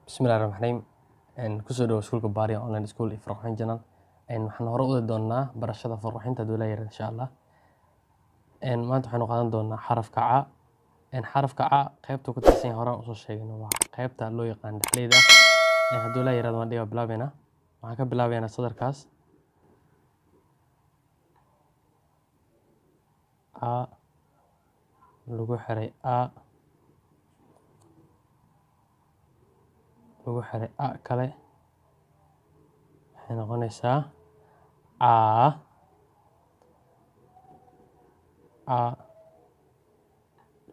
Bismillahirrahmanirrahim. Kusoo dhawaad Schoolka Bari Online School ee Farqayn Channel. Waxaan hore u wadi doonaa barashada farqaynta duulayar insha Allah. Maanta waxaanu qaadan doonaa xarafka ca. Xarafka ca qaybta ku tirsan yahay horaan usoo sheegayno waa qaybta loo yaqaan dhexleyda. Hadduu la yiraahdo waan dhiga bilaabayna. Waxaan ka bilaabaynaa sadarkaas. A lagu xiray a lagu xiray a kale waxay noqonaysaa a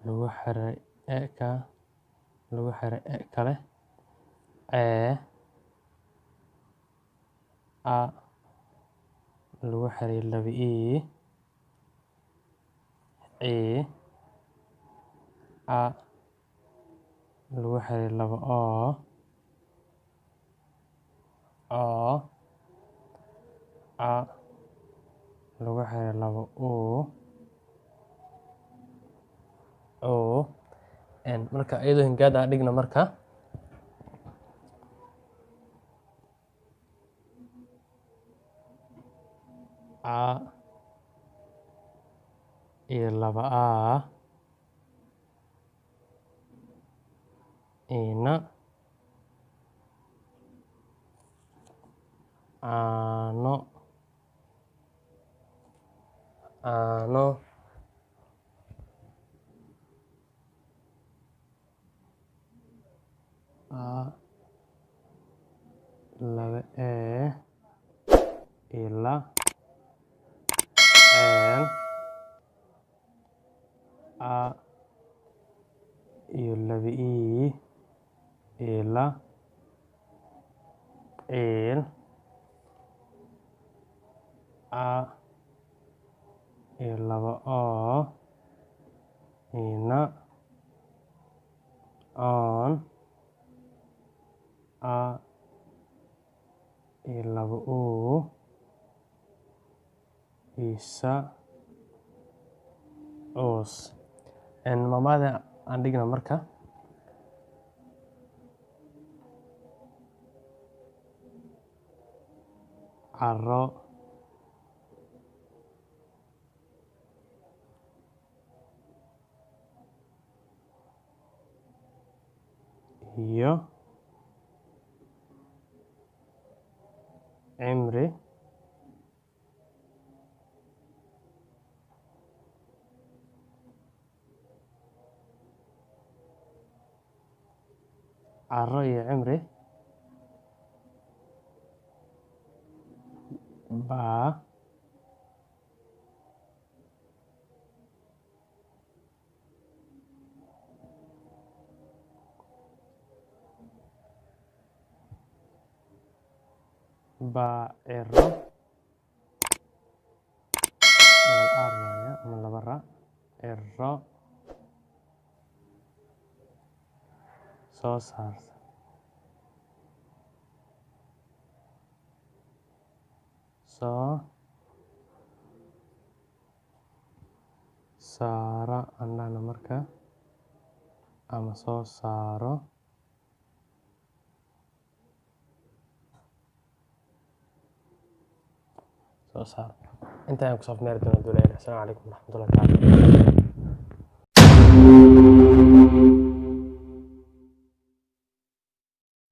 lagu xiray e ka lagu xiray e kale a lagu xiray laba a lagu xiray laba a lagu xiray laba marka iyadoo hingaad aan dhigna marka a iyo laba a ina ano laba ila a iyo laba ila a iyo laba ina on a iyo laba isa os mamada aan dhigna marka caro iyo cimri caro iyo cimri ba ciro ama laba ra ciro soo saarta soo saara annana marka ama soo saaro inta aan ku soo meeri doonaa duulayar. Assalaamu calaykum warahmatullahi taala.